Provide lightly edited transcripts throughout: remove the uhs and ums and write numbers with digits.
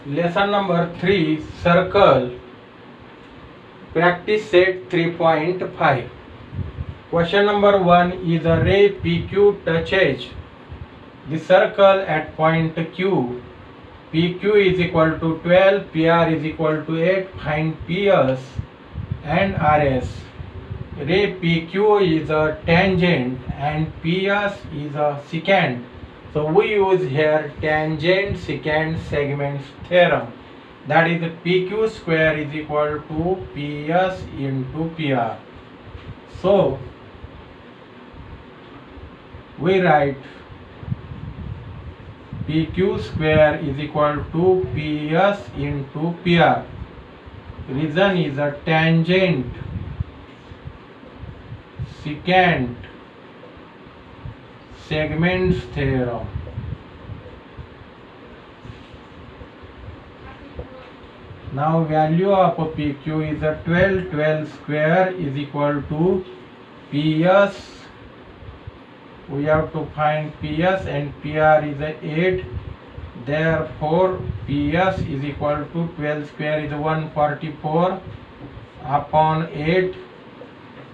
Lesson number 3, Circle, practice set 3.5. Question number 1 is a ray PQ touches the circle at point Q. PQ is equal to 12, PR is equal to 8. Find PS and RS. Ray PQ is a tangent and PS is a secant. So we use here tangent secant segments theorem. That is PQ square is equal to PS into PR. So we write PQ square is equal to PS into PR. Reason is a tangent secant segments theorem. Now value of PQ is a 12. 12 square is equal to PS. We have to find PS and PR is a 8. Therefore PS is equal to 12 square is 144 upon 8.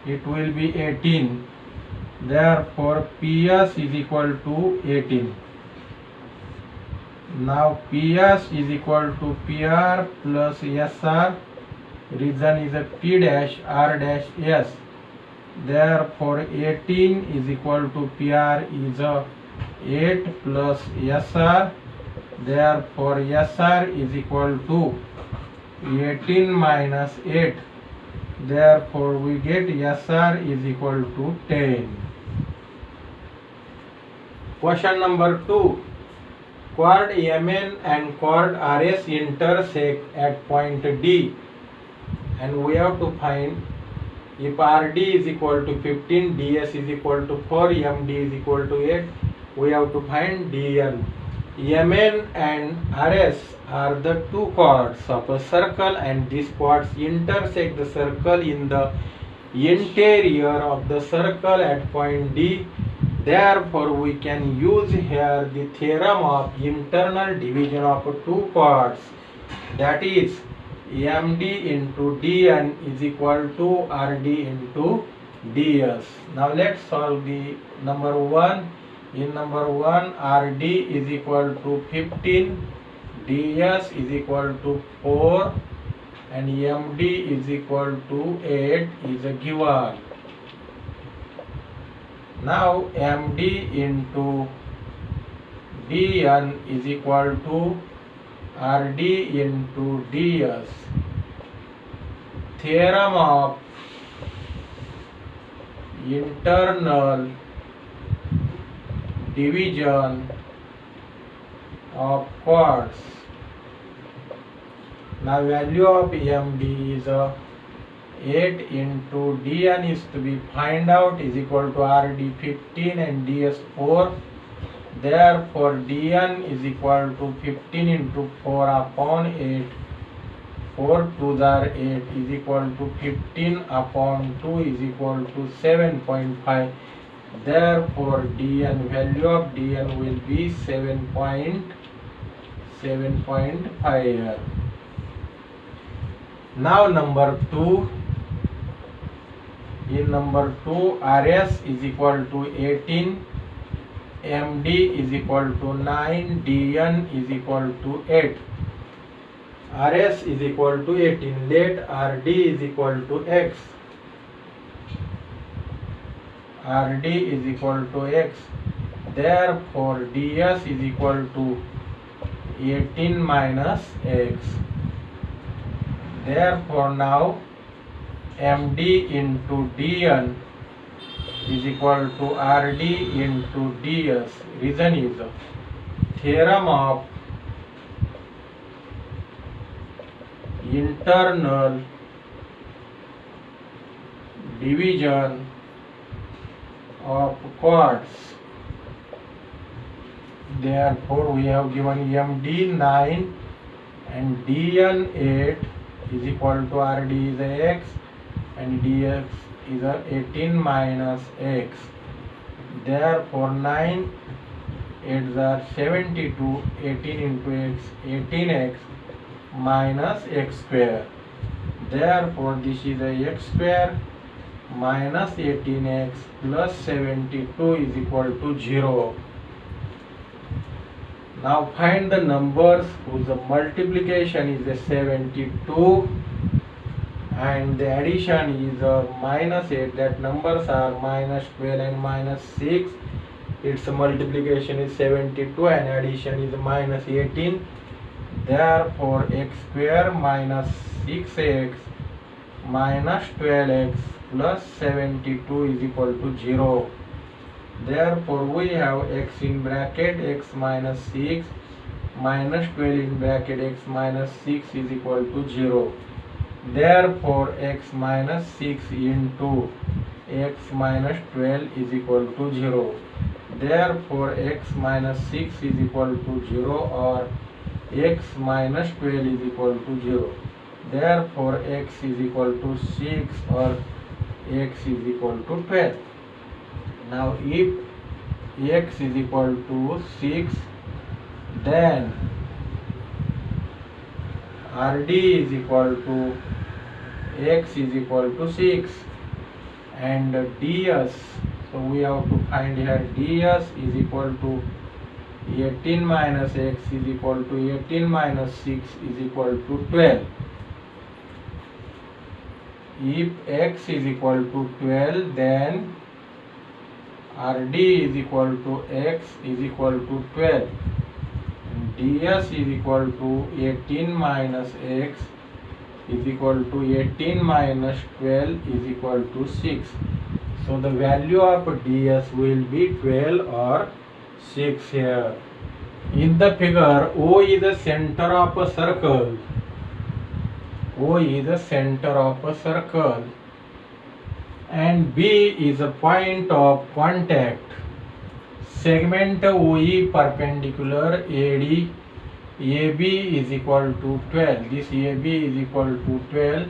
It will be 18. Therefore PS is equal to 18. Now PS is equal to PR plus SR. Reason is a P dash R dash S. Therefore 18 is equal to PR is a 8 plus SR. Therefore SR is equal to 18 minus 8. Therefore we get SR is equal to 10. Question number 2. Chord MN and chord RS intersect at point D, and we have to find if RD is equal to 15, DS is equal to 4, MD is equal to 8, we have to find DN. MN and RS are the two chords of a circle, and these chords intersect the circle in the interior of the circle at point D. Therefore we can use here the theorem of internal division of two chords, that is MD into DN is equal to RD into DS. Now let's solve the number 1. In number 1, RD is equal to 15, DS is equal to 4 and MD is equal to 8 is a given. Now MD into DN is equal to RD into DS. Theorem of internal division of chords. Now value of MD is 8 into DN is to be find out is equal to RD 15 and DS 4. Therefore DN is equal to 15 into 4 upon 8. 4 2s are 8 is equal to 15 upon 2 is equal to 7.5. Therefore DN value of DN will be 7.5. Now number 2. In number 2, RS is equal to 18, MD is equal to 9, DN is equal to 8. RS is equal to 18. Let RD is equal to X. RD is equal to X. Therefore DS is equal to 18 minus X. Therefore now MD into DN is equal to RD into DS. Reason is theorem of internal division of chords. Therefore we have given MD 9 and DN 8 is equal to RD is X and dx is 18 minus x. Therefore 9 8s are 72, 18 into x, 18x minus x square. Therefore, this is a x square minus 18x plus 72 is equal to 0. Now find the numbers whose multiplication is a 72 and the addition is a minus 8. That numbers are minus 12 and minus 6. Its multiplication is 72 and addition is minus 18. Therefore, x square minus 6x minus 12x plus 72 is equal to 0. Therefore, we have x in bracket x minus 6 minus 12 in bracket x minus 6 is equal to 0. Therefore, x minus 6 into x minus 12 is equal to 0. Therefore, x minus 6 is equal to 0 or x minus 12 is equal to 0. Therefore, x is equal to 6 or x is equal to 12. Now, if x is equal to 6, then Rd is equal to x is equal to 6 and ds. So, we have to find here ds is equal to 18 minus x is equal to 18 minus 6 is equal to 12. If x is equal to 12, then Rd is equal to x is equal to 12. ds is equal to 18 minus x is equal to 18 minus 12 is equal to 6. So the value of ds will be 12 or 6 here. In the figure, O is the center of a circle. O is the center of a circle and B is a point of contact. Segment OE perpendicular AD. AB is equal to 12. This AB is equal to 12.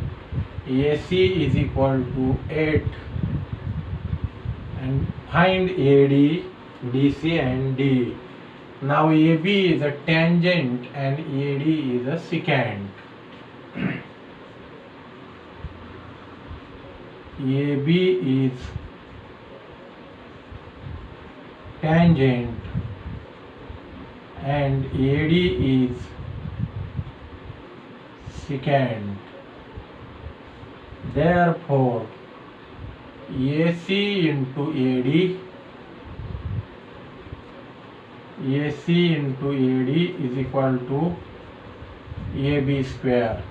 AC is equal to 8. And find AD, DC and D. Now AB is a tangent and AD is a secant. AB is tangent and AD is secant. Therefore, AC into AD is equal to AB square.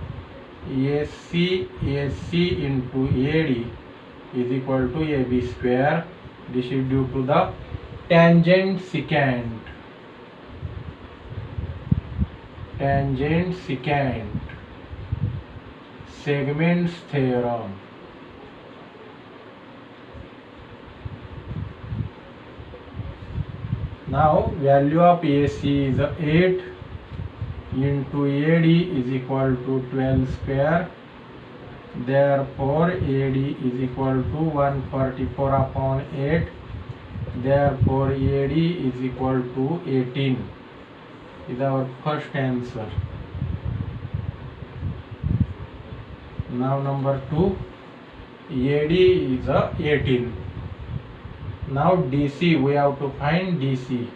AC into AD is equal to AB square. This is due to the tangent secant. Segments theorem. Now value of AC is 8 into AD is equal to 12 square. Therefore, AD is equal to 144 upon 8. Therefore, AD is equal to 18 is our first answer. Now number 2, AD is 18. Now DC, we have to find DC.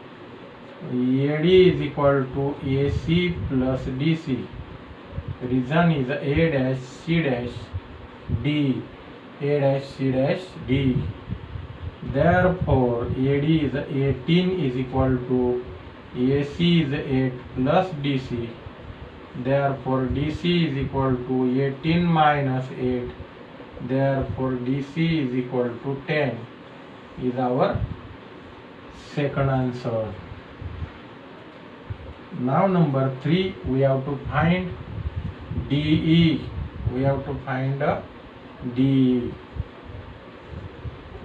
AD is equal to AC plus DC. Reason is A dash C dash D. A dash C dash D. Therefore, AD is 18 is equal to AC is 8 plus DC. Therefore, DC is equal to 18 minus 8. Therefore, DC is equal to 10 is our second answer. Now number 3, we have to find DE. We have to find DE.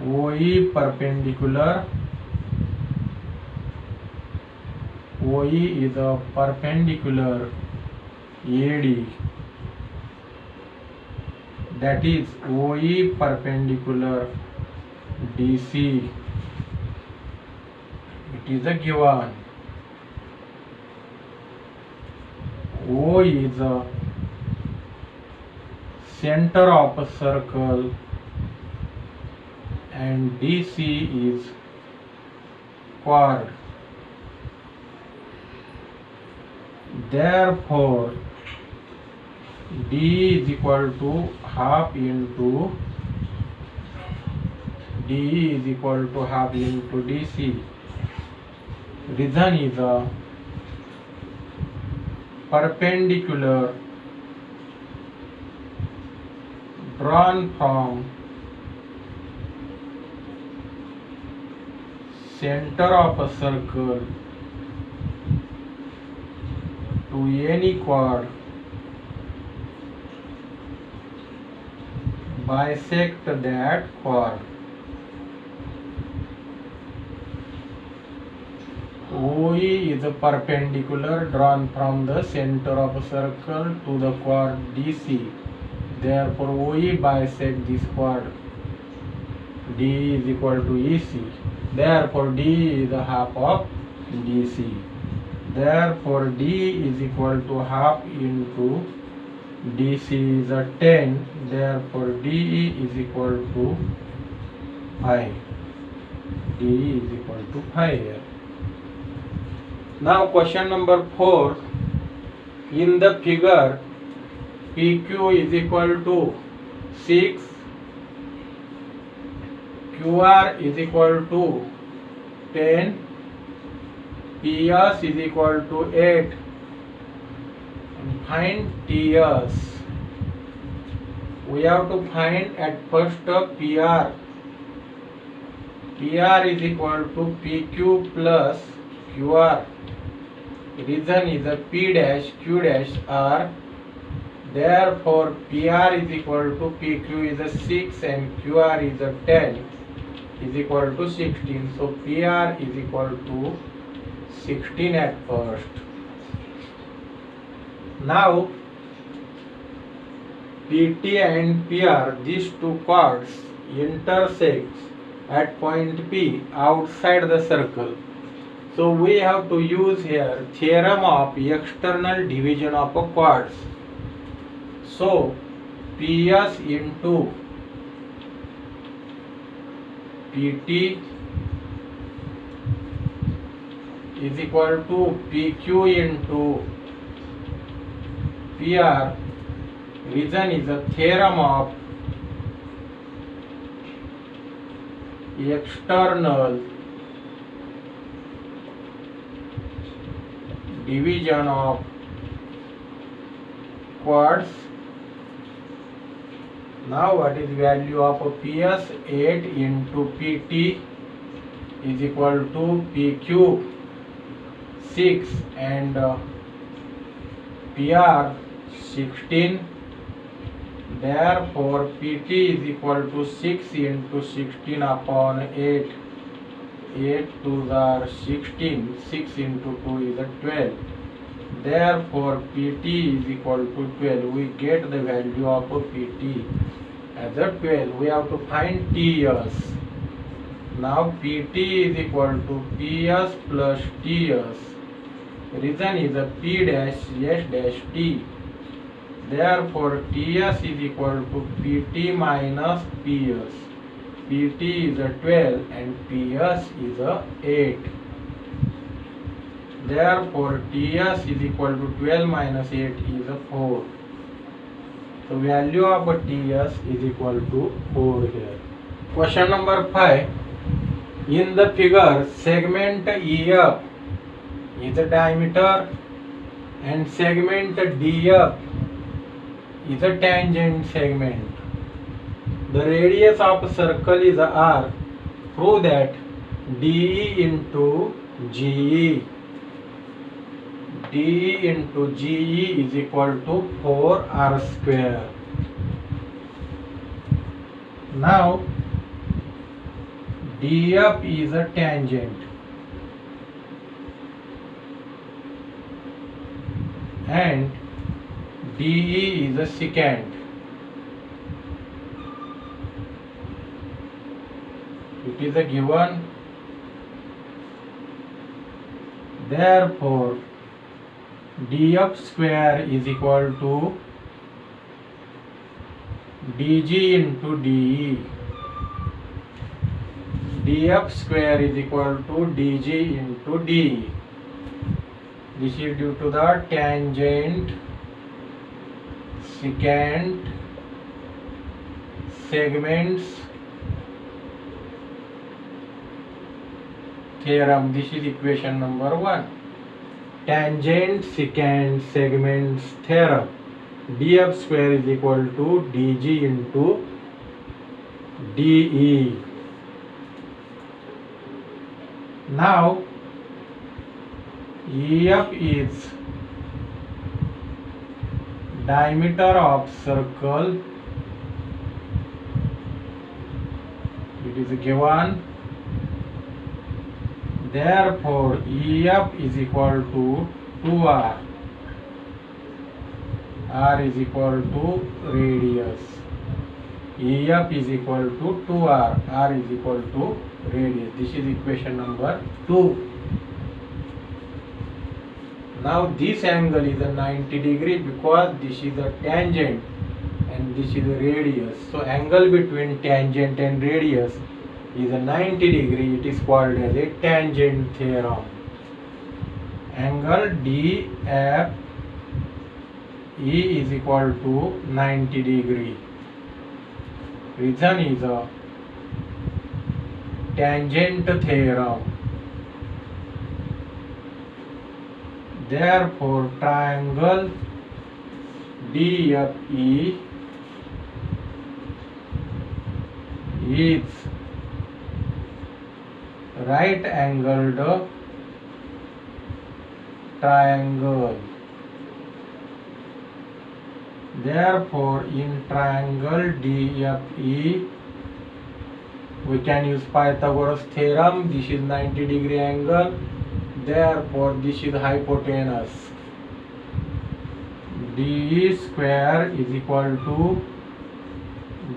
OE perpendicular. OE is a perpendicular AD. That is OE perpendicular DC. It is a given. O is a center of a circle and DC is chord. Therefore, D is equal to half into DC. Reason is a perpendicular drawn from center of a circle to any chord bisect that chord. OE is a perpendicular drawn from the center of a circle to the chord DC. Therefore, OE bisects this chord. D is equal to EC. Therefore, D is a half of DC. Therefore, D is equal to half into DC is a 10. Therefore, DE is equal to 5. DE is equal to 5 here. Now question number 4. In the figure, PQ is equal to 6, QR is equal to 10, PS is equal to 8, and find TS. We have to find at first PR. PR is equal to PQ plus QR. Reason is a P dash Q dash R. Therefore, PR is equal to PQ is a 6 and QR is a 10 is equal to 16. So, PR is equal to 16 at first. Now, PT and PR, these two chords intersect at point P outside the circle. So we have to use here theorem of external division of a chords. So PS into PT is equal to PQ into PR. Reason is a theorem of external division of chords. Now what is value of PS? 8 into PT is equal to PQ 6 and PR 16. Therefore, PT is equal to 6 into 16 upon 8. 8 2s are 16. 6 into 2 is 12. Therefore, PT is equal to 12. We get the value of PT as a 12. We have to find TS. Now, PT is equal to PS plus TS. Reason is a P dash S dash T. Therefore, TS is equal to PT minus PS. PT is a 12 and PS is a 8. Therefore, TS is equal to 12 minus 8 is a 4. So, value of TS is equal to 4 here. Question number 5. In the figure, segment EF is a diameter and segment DF is a tangent segment. The radius of a circle is R. Prove that DE into GE. DE into GE is equal to 4R square. Now, DF is a tangent and DE is a secant. It is a given. Therefore, df square is equal to dg into de. Df square is equal to dg into de. This is due to the tangent secant segments theorem. This is equation number 1. Tangent secant segments theorem. Df square is equal to dg into de. Now EF is diameter of circle. It is given. Therefore, EF is equal to 2r. R is equal to radius. EF is equal to 2r. R is equal to radius. This is equation number 2. Now this angle is a 90 degree because this is a tangent and this is a radius. So angle between tangent and radius is a 90 degree. It is called as a tangent theorem. Angle DFE is equal to 90 degree. Reason is a tangent theorem. Therefore, triangle DFE is right angled triangle. Therefore, in triangle DFE, we can use Pythagoras theorem. This is 90 degree angle. Therefore, this is hypotenuse. DE square is equal to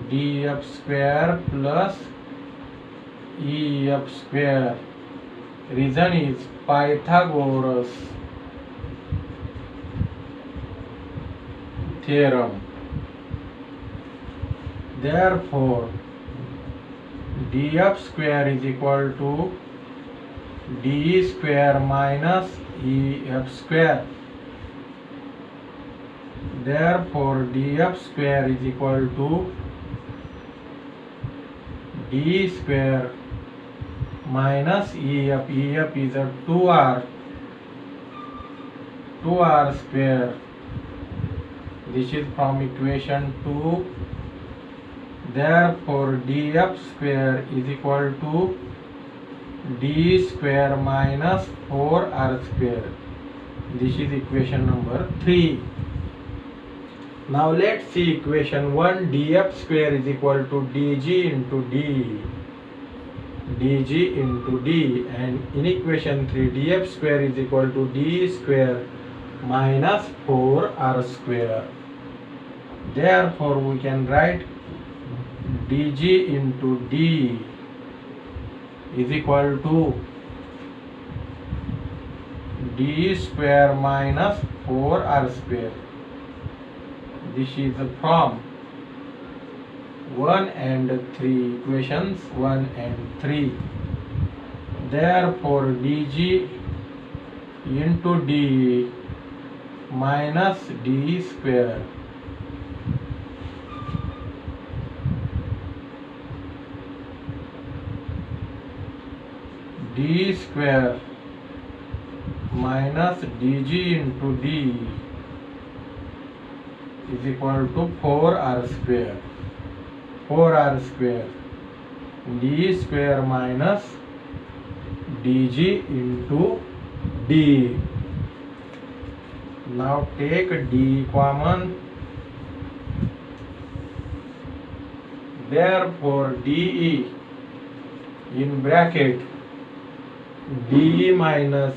DF square plus EF square. Reason is Pythagoras theorem. Therefore, DF square is equal to DE square minus EF square. Therefore, DF square is equal to DE square minus EF. EF is a 2R square. This is from equation 2. Therefore, DF square is equal to D square minus 4R square. This is equation number 3. Now let's see equation 1. DF square is equal to DG into D. DG into D. And in equation 3, DF square is equal to D square minus 4R square. Therefore, we can write DG into D is equal to D square minus 4R square. This is from 1 and 3, equations 1 and 3. Therefore, DG into D minus D square. D square minus DG into D is equal to 4R square. 4R square. D square minus DG into D. Now take D common. Therefore, DE in bracket DE minus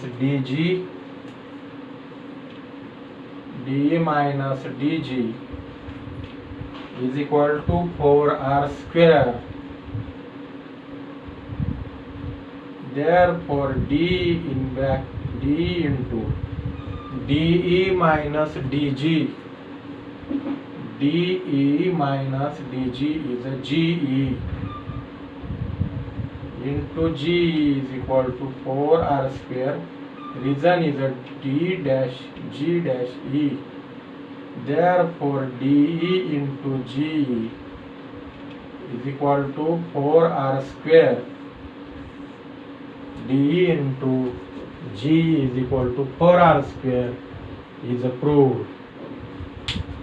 DG is equal to 4R square. Therefore, D into DE minus DG. DE minus DG is a GE into GE is equal to 4R square. Reason is a D dash G dash E. Therefore, DE into GE is equal to 4R square. DE into G is equal to 4R square is proved.